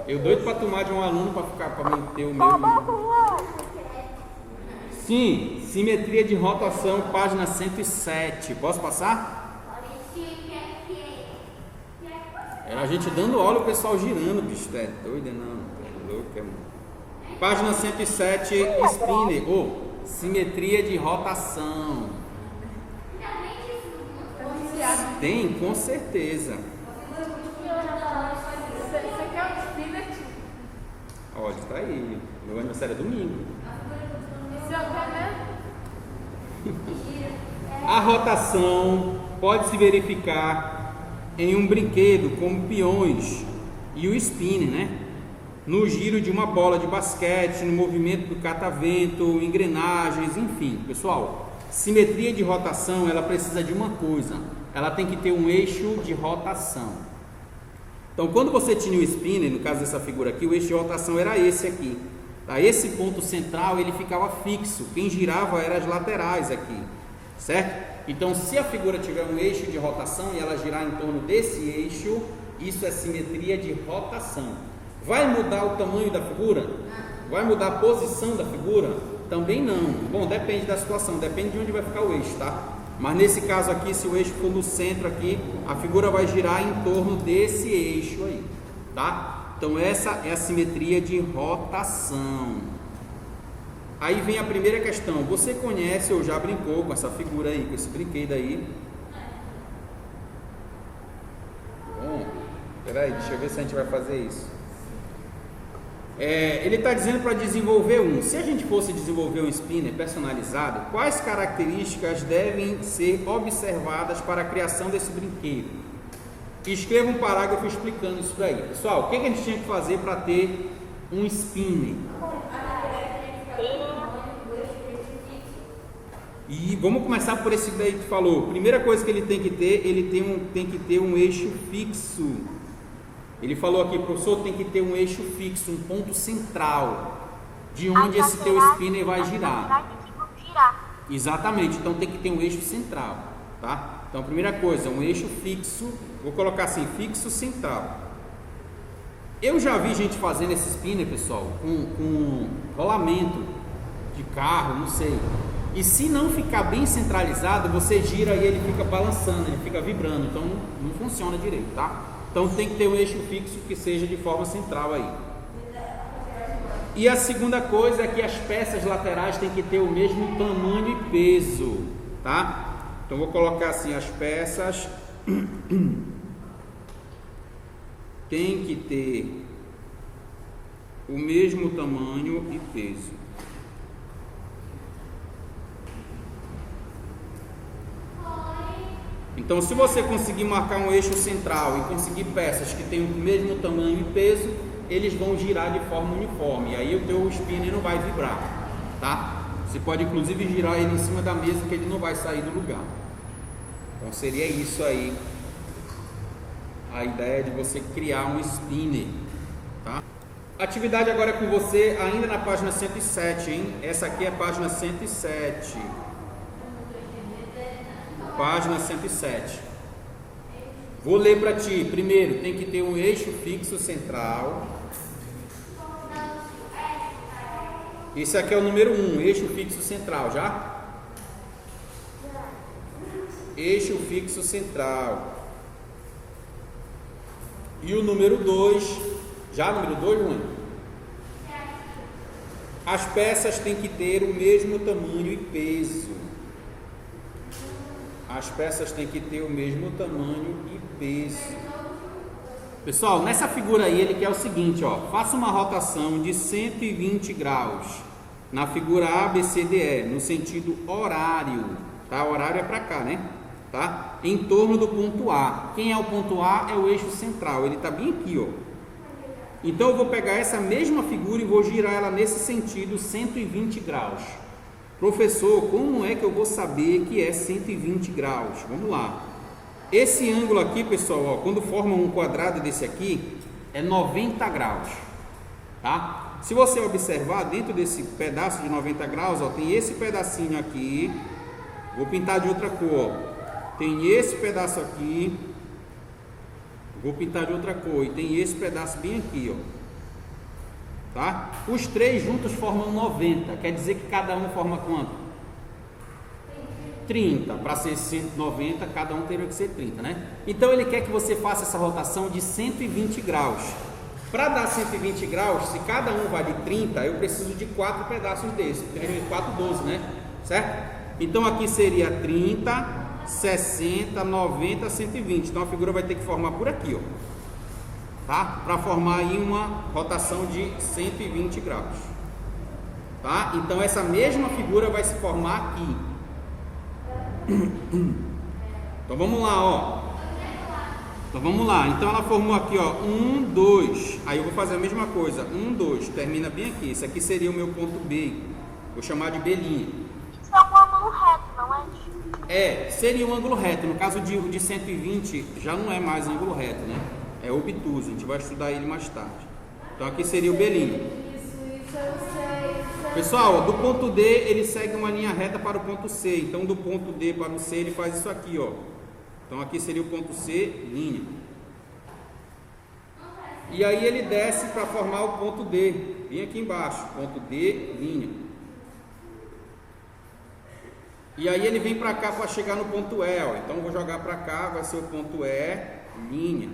eu doido para tomar de um aluno para manter o mesmo. Sim, simetria de rotação, página 107. Posso passar? Era a gente dando aula e o pessoal girando, bicho. É doido, não? É louco, é mano. Página 107, spinner, simetria de rotação. Tem, com certeza. Você quer um spinner? Olha, tá aí. Meu aniversário é domingo. Isso é o que, né? A rotação pode se verificar em um brinquedo como peões e o spinner, né? No giro de uma bola de basquete, no movimento do catavento, engrenagens, enfim. Pessoal, simetria de rotação, ela precisa de uma coisa, ela tem que ter um eixo de rotação. Então, quando você tinha o spinner, no caso dessa figura aqui, o eixo de rotação era esse aqui, tá? Esse ponto central, ele ficava fixo, quem girava eram as laterais aqui, certo? Então, se a figura tiver um eixo de rotação e ela girar em torno desse eixo, isso é simetria de rotação. Vai mudar o tamanho da figura? Vai mudar a posição da figura? Também não. Bom, depende da situação, depende de onde vai ficar o eixo, tá? Mas nesse caso aqui, se o eixo for no centro aqui, a figura vai girar em torno desse eixo aí, tá? Então essa é a simetria de rotação. Aí vem a primeira questão. Você conhece ou já brincou com essa figura aí, com esse brinquedo aí? Bom, peraí, deixa eu ver se a gente vai fazer isso. Ele está dizendo para desenvolver um. Se a gente fosse desenvolver um spinner personalizado, quais características devem ser observadas para a criação desse brinquedo? Escreva um parágrafo explicando isso daí. Pessoal, o que a gente tinha que fazer para ter um spinner? E vamos começar por esse daí que falou. Primeira coisa que ele tem que ter, tem que ter um eixo fixo. Ele falou aqui, professor, tem que ter um eixo fixo, um ponto central, de onde esse teu spinner vai girar. Exatamente, então tem que ter um eixo central, tá? Então, primeira coisa, um eixo fixo, vou colocar assim, fixo central. Eu já vi gente fazendo esse spinner, pessoal, com rolamento de carro, não sei. E se não ficar bem centralizado, você gira e ele fica balançando, ele fica vibrando, então não funciona direito, tá? Então tem que ter um eixo fixo que seja de forma central aí. E a segunda coisa é que as peças laterais têm que ter o mesmo tamanho e peso, tá? Então vou colocar assim, as peças têm que ter o mesmo tamanho e peso. Então, se você conseguir marcar um eixo central e conseguir peças que tenham o mesmo tamanho e peso, eles vão girar de forma uniforme. E aí o teu spinner não vai vibrar, tá? Você pode inclusive girar ele em cima da mesa que ele não vai sair do lugar. Então seria isso aí, a ideia de você criar um spinner, tá? A atividade agora é com você, ainda na página 107, hein? Essa aqui é a página 107. Página 107. Vou ler para ti. Primeiro, tem que ter um eixo fixo central. Esse aqui é o número 1, eixo fixo central, já? Eixo fixo central. E o número 2, já número 2, Luan? As peças têm que ter o mesmo tamanho e peso. As peças têm que ter o mesmo tamanho e peso. Pessoal, nessa figura aí ele quer o seguinte, ó, faça uma rotação de 120 graus na figura ABCDE, no sentido horário, tá? O horário é para cá, né? Tá? Em torno do ponto A. Quem é o ponto A? É o eixo central, ele tá bem aqui, ó. Então eu vou pegar essa mesma figura e vou girar ela nesse sentido 120 graus. Professor, como é que eu vou saber que é 120 graus? Vamos lá. Esse ângulo aqui, pessoal, ó, quando forma um quadrado desse aqui, é 90 graus, tá? Se você observar, dentro desse pedaço de 90 graus, ó, tem esse pedacinho aqui, vou pintar de outra cor, ó. Tem esse pedaço aqui, vou pintar de outra cor, e tem esse pedaço bem aqui, ó, tá? Os três juntos formam 90, quer dizer que cada um forma quanto? 30, para ser 190, cada um teria que ser 30, né? Então ele quer que você faça essa rotação de 120 graus. Para dar 120 graus, se cada um vale 30, eu preciso de 4 pedaços desses, 3 4, 12, né? Certo? Então aqui seria 30, 60, 90, 120. Então a figura vai ter que formar por aqui, ó. Tá? Para formar aí uma rotação de 120 graus. Tá? Então essa mesma figura vai se formar aqui. Então vamos lá, ó. Então vamos lá. Então ela formou aqui, ó, 1, 2. Aí eu vou fazer a mesma coisa. 1, 2. Termina bem aqui. Esse aqui seria o meu ponto B. Vou chamar de B'. Isso é um ângulo reto, não é? É, seria um ângulo reto. No caso de 120, já não é mais ângulo reto, né? É obtuso. A gente vai estudar ele mais tarde. Então aqui seria o B'. Isso eu sei. Pessoal, ó, do ponto D ele segue uma linha reta para o ponto C. Então do ponto D para o C ele faz isso aqui, ó. Então aqui seria o ponto C, linha. E aí ele desce para formar o ponto D, bem aqui embaixo, ponto D, linha. E aí ele vem para cá para chegar no ponto E, ó. Então eu vou jogar para cá, vai ser o ponto E, linha.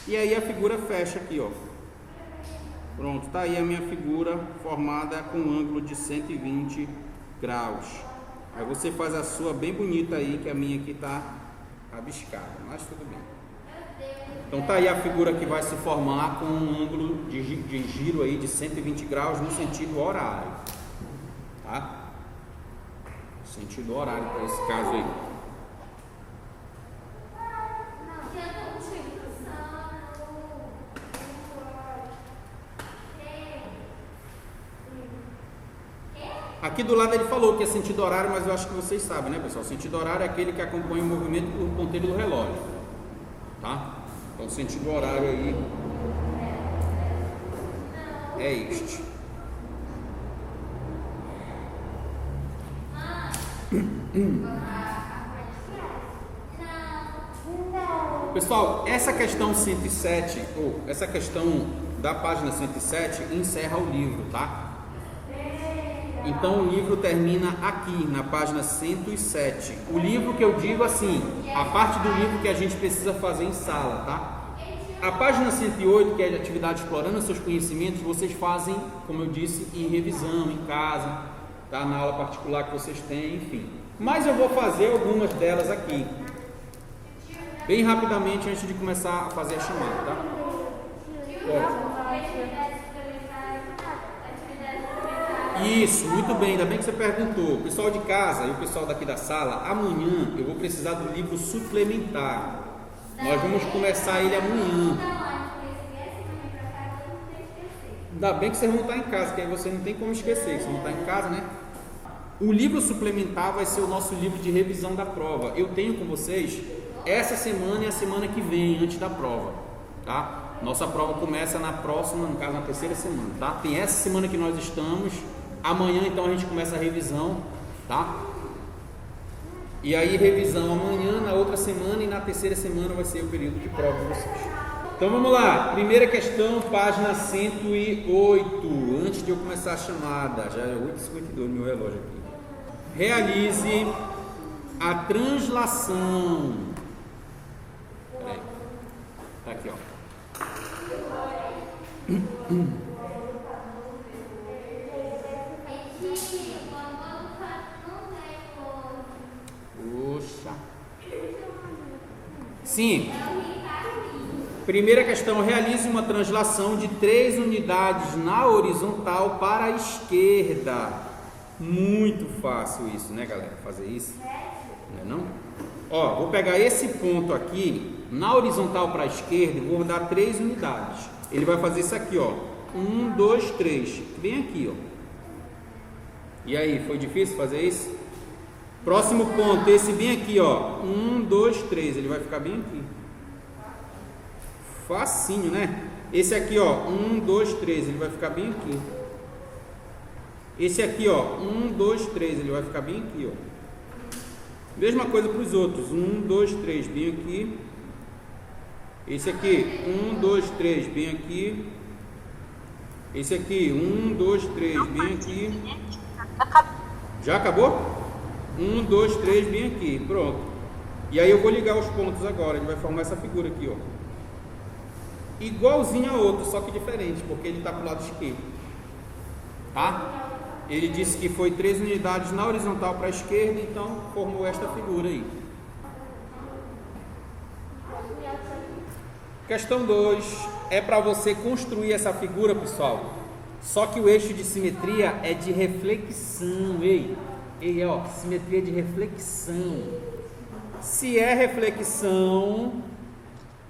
E aí a figura fecha aqui, ó. Pronto, tá aí a minha figura formada com um ângulo de 120 graus. Aí você faz a sua bem bonita aí, que a minha aqui tá rabiscada, mas tudo bem. Então tá aí a figura que vai se formar com um ângulo de giro aí de 120 graus no sentido horário, tá? Sentido horário para esse caso aí. Aqui do lado ele falou que é sentido horário, mas eu acho que vocês sabem, né, pessoal? Sentido horário é aquele que acompanha o movimento do ponteiro do relógio, tá? Então, sentido horário aí é este. Pessoal, essa questão 107, ou essa questão da página 107 encerra o livro, tá? Então o livro termina aqui, na página 107. O livro que eu digo assim, a parte do livro que a gente precisa fazer em sala, tá? A página 108, que é de atividade explorando seus conhecimentos, vocês fazem, como eu disse, em revisão, em casa, tá? Na aula particular que vocês têm, enfim. Mas eu vou fazer algumas delas aqui, bem rapidamente, antes de começar a fazer a chamada, tá? Pode. Isso, muito bem, ainda bem que você perguntou. O pessoal de casa e o pessoal daqui da sala, amanhã eu vou precisar do livro suplementar. Nós vamos começar ele amanhã. Ainda bem que vocês vão estar em casa, que aí você não tem como esquecer, vocês vão estar em casa, né? O livro suplementar vai ser o nosso livro de revisão da prova. Eu tenho com vocês essa semana e a semana que vem, antes da prova, tá? Nossa prova começa na próxima, no caso na terceira semana, tá? Tem essa semana que nós estamos. Amanhã então a gente começa a revisão, tá? E aí revisão amanhã, na outra semana e na terceira semana vai ser o período de prova de vocês. Então vamos lá, primeira questão, página 108, antes de eu começar a chamada, já é 8h52 meu relógio aqui. Realize a translação. Peraí. Tá aqui, ó. Puxa. Sim. Primeira questão, realize uma translação de 3 unidades na horizontal para a esquerda. Muito fácil isso, né, galera? Fazer isso. Não é não? Ó, vou pegar esse ponto aqui, na horizontal para a esquerda, e vou dar 3 unidades. Ele vai fazer isso aqui, ó. 1, 2, 3. Bem aqui, ó. E aí, foi difícil fazer isso? Próximo ponto, esse bem aqui, ó. 1, 2, 3. Ele vai ficar bem aqui. Facinho, né? Esse aqui, ó. 1, 2, 3. Ele vai ficar bem aqui. Esse aqui, ó. 1, 2, 3. Ele vai ficar bem aqui, ó. Mesma coisa para os outros. 1, 2, 3. Bem aqui. Esse aqui. 1, 2, 3. Bem aqui. Esse aqui. 1, 2, 3. Bem aqui. Já acabou? 1, 2, 3. Bem aqui. Pronto. E aí eu vou ligar os pontos agora. Ele vai formar essa figura aqui, ó. Igualzinho a outro, só que diferente, porque ele está para o lado esquerdo. Tá? Ele disse que foi 3 unidades na horizontal para a esquerda, então formou esta figura aí. Questão 2. É para você construir essa figura, pessoal. Só que o eixo de simetria é de reflexão. Ei, ó, simetria de reflexão. Se é reflexão,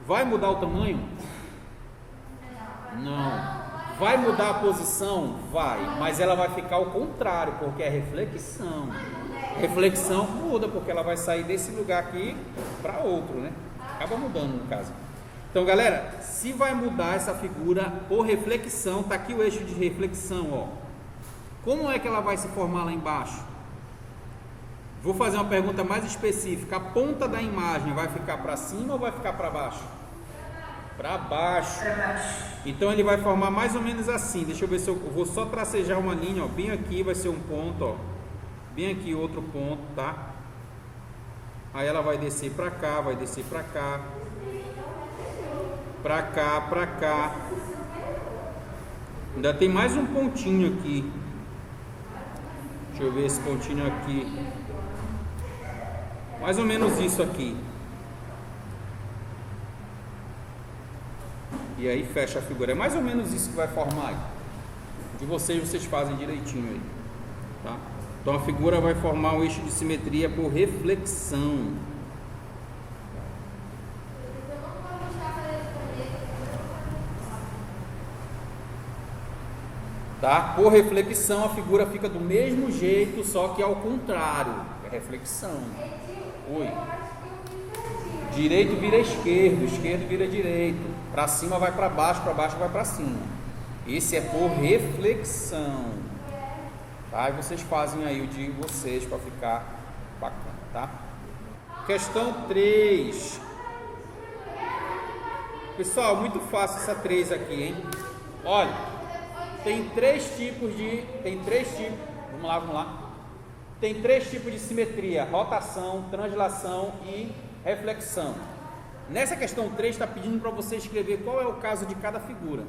vai mudar o tamanho? Não. Vai mudar a posição? Vai, mas ela vai ficar ao contrário, porque é reflexão. Reflexão muda, porque ela vai sair desse lugar aqui para outro, né? Acaba mudando no caso. Então, galera, se vai mudar essa figura por reflexão, tá aqui o eixo de reflexão, ó. Como é que ela vai se formar lá embaixo? Vou fazer uma pergunta mais específica. A ponta da imagem vai ficar para cima ou vai ficar para baixo? Para baixo. Então ele vai formar mais ou menos assim. Deixa eu ver se eu vou só tracejar uma linha, ó. Bem aqui vai ser um ponto, ó. Bem aqui outro ponto, tá? Aí ela vai descer para cá, vai descer para cá. Para cá, para cá. Ainda tem mais um pontinho aqui. Deixa eu ver esse pontinho aqui. Mais ou menos isso aqui. E aí fecha a figura. É mais ou menos isso que vai formar aí. De vocês fazem direitinho aí, tá? Então a figura vai formar um eixo de simetria por reflexão. Tá? Por reflexão a figura fica do mesmo jeito, só que ao contrário. É reflexão. Oi. Direito vira esquerdo, esquerdo vira direito. Para cima vai para baixo vai para cima. Esse é por reflexão. Tá? E vocês fazem aí o de vocês para ficar bacana, tá? Questão 3. Pessoal, muito fácil essa 3 aqui, hein? Olha, tem 3 tipos. Vamos lá. Tem 3 tipos de simetria: rotação, translação e reflexão. Nessa questão 3 está pedindo para você escrever qual é o caso de cada figura,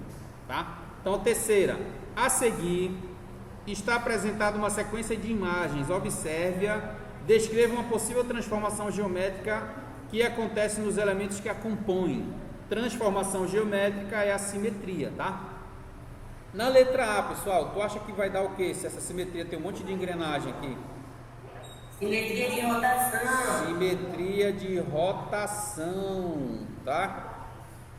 tá? Então, terceira, a seguir está apresentada uma sequência de imagens. Observe-a, descreva uma possível transformação geométrica que acontece nos elementos que a compõem. Transformação geométrica é a simetria, tá? Na letra A, pessoal, tu acha que vai dar o que se essa simetria tem um monte de engrenagem aqui? Simetria de rotação. Simetria de rotação, tá?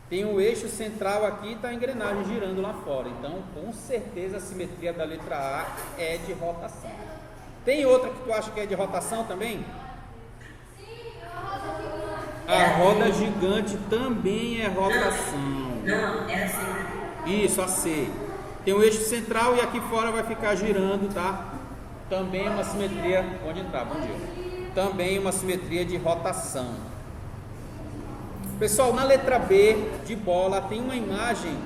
Tem o eixo central aqui e tá a engrenagem girando lá fora. Então, com certeza, a simetria da letra A é de rotação. Tem outra que tu acha que é de rotação também? A roda gigante também é rotação. Não, é assim. Isso, a C. Tem o eixo central e aqui fora vai ficar girando, tá? Também é uma simetria. Pode entrar, bom dia. também uma simetria de rotação. Pessoal, na letra B de bola tem uma imagem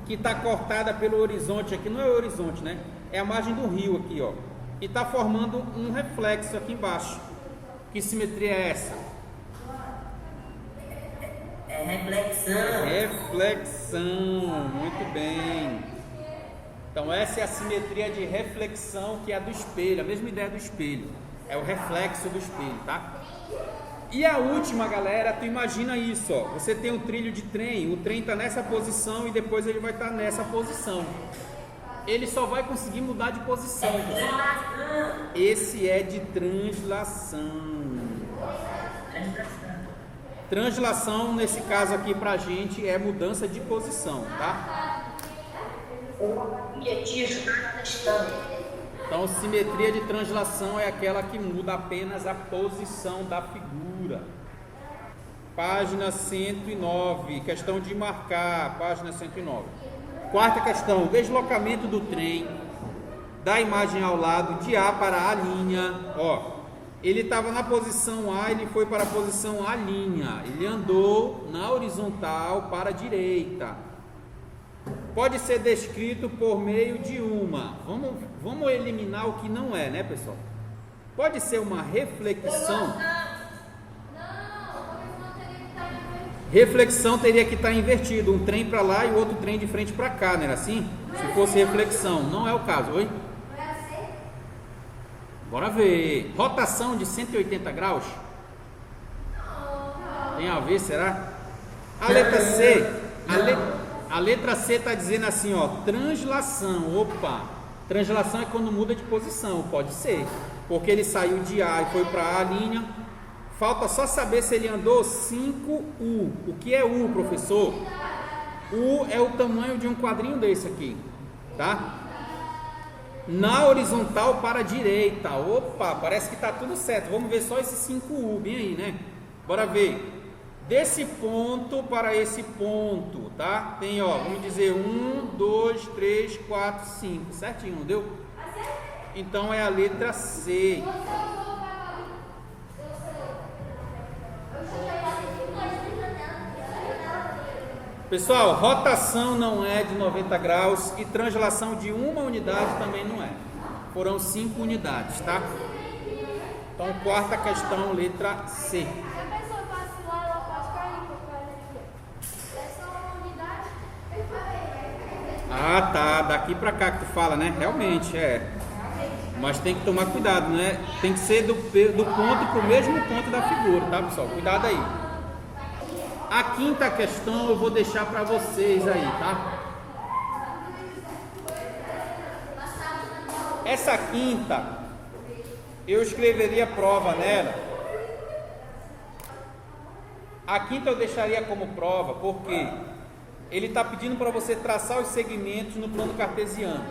que está cortada pelo horizonte aqui, não é o horizonte, né? É a margem do rio aqui, ó. E está formando um reflexo aqui embaixo. Que simetria é essa? É reflexão. Reflexão, muito bem. Então essa é a simetria de reflexão, que é a do espelho, a mesma ideia do espelho. É o reflexo do espelho, tá? E a última, galera, tu imagina isso, ó. Você tem um trilho de trem, o trem está nessa posição e depois ele vai estar nessa posição. Ele só vai conseguir mudar de posição. Esse é de translação. Translação, nesse caso aqui pra gente, é mudança de posição, tá? Então, simetria de translação é aquela que muda apenas a posição da figura. Página 109, questão de marcar, página 109. Quarta questão, deslocamento do trem da imagem ao lado de A para A'. Ó, ele estava na posição A, ele foi para a posição A'. Ele andou na horizontal para a direita. Pode ser descrito por meio de uma. Vamos eliminar o que não é, né, pessoal? Pode ser uma reflexão. Reflexão teria que estar invertido, um trem para lá e o outro trem de frente para cá, não era assim? Se fosse reflexão, não é o caso. Oi? Bora ver. Rotação de 180 graus? Tem a ver, será? A letra C. A letra C está dizendo assim, ó, translação. Opa, translação é quando muda de posição, pode ser. Porque ele saiu de A e foi para A'. Falta só saber se ele andou 5U. O que é U, professor? U é o tamanho de um quadrinho desse aqui, tá? Na horizontal para a direita. Opa, parece que está tudo certo. Vamos ver só esse 5U, bem aí, né? Bora ver. Desse ponto para esse ponto, tá? Tem, ó, vamos dizer 1, 2, 3, 4, 5. Certinho, não deu? Então é a letra C. Pessoal, rotação não é de 90 graus e translação de uma unidade também não é. Foram 5 unidades, tá? Então, quarta questão, letra C. Se a pessoa vacilar, ela pode cair, porque é só uma unidade. Ah, tá. Daqui pra cá que tu fala, né? Realmente, é. Mas tem que tomar cuidado, né? Tem que ser do ponto pro mesmo ponto da figura, tá, pessoal? Cuidado aí. A quinta questão eu vou deixar para vocês aí, tá? Essa quinta, eu escreveria prova nela. A quinta eu deixaria como prova, porque ele está pedindo para você traçar os segmentos no plano cartesiano.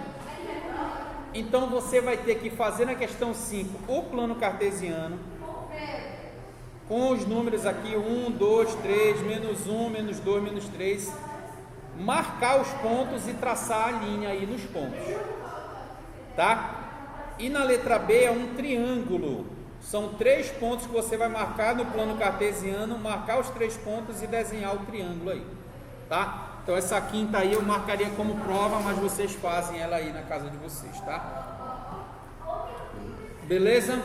Então você vai ter que fazer na questão 5 o plano cartesiano, com os números aqui, 1, 2, 3, menos 1, menos 2, menos 3, marcar os pontos e traçar a linha aí nos pontos, tá? E na letra B é um triângulo, são 3 pontos que você vai marcar no plano cartesiano, marcar os 3 pontos e desenhar o triângulo aí, tá? Então essa quinta aí eu marcaria como prova, mas vocês fazem ela aí na casa de vocês, tá? Beleza?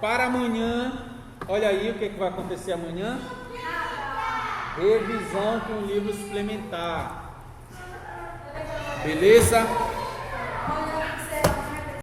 Para amanhã, olha aí o que vai acontecer amanhã. Revisão com livro suplementar. Beleza?